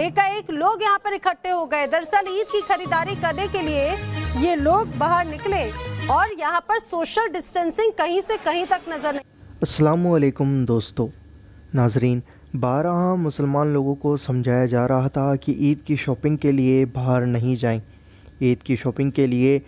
एकाएक लोग यहाँ पर इकट्ठे हो गए। दरअसल ईद की खरीदारी करने के लिए ये लोग बाहर निकले और यहाँ पर सोशल डिस्टेंसिंग कहीं से कहीं तक नजर नहीं। अस्सलामुअलैकुम दोस्तों नाजरीन, बारहा मुसलमान लोगों को समझाया जा रहा था कि ईद की शॉपिंग के लिए बाहर नहीं जाएं, ईद की शॉपिंग के लिए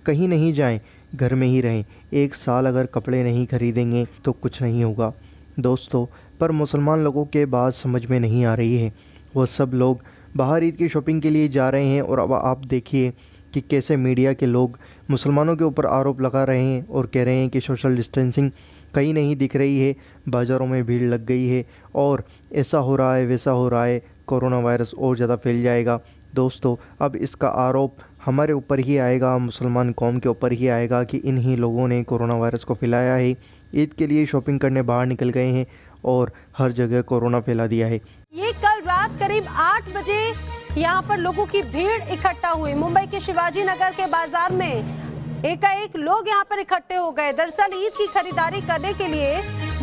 कहीं नहीं जाएं, घर में ही रहें। एक साल अगर कपड़े नहीं खरीदेंगे तो कुछ नहीं होगा दोस्तों। पर मुसलमान लोगों के बात समझ में नहीं आ रही है। वह सब लोग बाहर ईद की शॉपिंग के लिए जा रहे हैं और अब आप देखिए कि कैसे मीडिया के लोग मुसलमानों के ऊपर आरोप लगा रहे हैं और कह रहे हैं कि सोशल डिस्टेंसिंग कहीं नहीं दिख रही है, बाज़ारों में भीड़ लग गई है और ऐसा हो रहा है वैसा हो रहा है, कोरोना वायरस और ज़्यादा फैल जाएगा। दोस्तों अब इसका आरोप हमारे ऊपर ही आएगा, मुसलमान कौम के ऊपर ही आएगा कि इन्हीं लोगों ने कोरोना वायरस को फैलाया है। ईद के लिए शॉपिंग करने बाहर निकल गए हैं और हर जगह कोरोना फैला दिया है। ये कल रात करीब 8 बजे यहाँ पर लोगों की भीड़ इकट्ठा हुई। मुंबई के शिवाजी नगर के बाजार में एकाएक लोग यहाँ पर इकट्ठे हो गए। दरअसल ईद की खरीदारी करने के लिए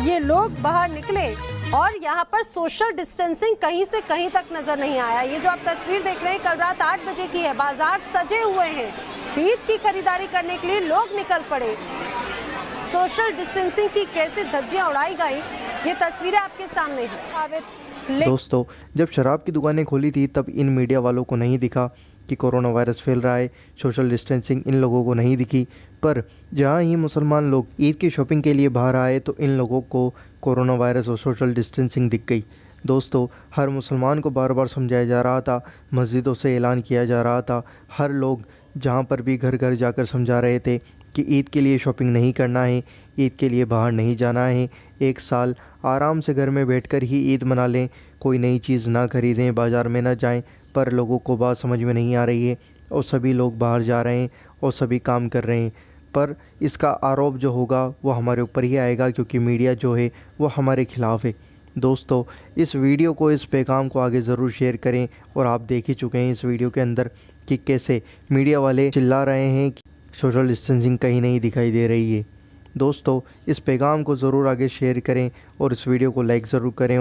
ये लोग बाहर निकले और यहाँ पर सोशल डिस्टेंसिंग कहीं से कहीं तक नजर नहीं आया। ये जो आप तस्वीर देख रहे हैं कल रात 8 बजे की है। बाजार सजे हुए हैं, ईद की खरीदारी करने के लिए लोग निकल पड़े। सोशल डिस्टेंसिंग की कैसे धज्जियां उड़ाई गई ये तस्वीरें आपके सामने है। दोस्तों जब शराब की दुकानें खोली थी तब इन मीडिया वालों को नहीं दिखा कि कोरोना वायरस फैल रहा है, सोशल डिस्टेंसिंग इन लोगों को नहीं दिखी। पर जहां ही मुसलमान लोग ईद की शॉपिंग के लिए बाहर आए तो इन लोगों को कोरोना वायरस और सोशल डिस्टेंसिंग दिख गई। दोस्तों हर मुसलमान को बार बार समझाया जा रहा था, मस्जिदों से ऐलान किया जा रहा था, हर लोग जहां पर भी घर घर जाकर समझा रहे थे कि ईद के लिए शॉपिंग नहीं करना है, ईद के लिए बाहर नहीं जाना है, एक साल आराम से घर में बैठकर ही ईद मना लें, कोई नई चीज़ ना खरीदें, बाज़ार में ना जाएं। पर लोगों को बात समझ में नहीं आ रही है और सभी लोग बाहर जा रहे हैं और सभी काम कर रहे हैं। पर इसका आरोप जो होगा वो हमारे ऊपर ही आएगा क्योंकि मीडिया जो है वो हमारे खिलाफ़ है। दोस्तों इस वीडियो को, इस पैगाम को आगे ज़रूर शेयर करें। और आप देख ही चुके हैं इस वीडियो के अंदर कि कैसे मीडिया वाले चिल्ला रहे हैं कि सोशल डिस्टेंसिंग कहीं नहीं दिखाई दे रही है। दोस्तों इस पैगाम को ज़रूर आगे शेयर करें और इस वीडियो को लाइक ज़रूर करें।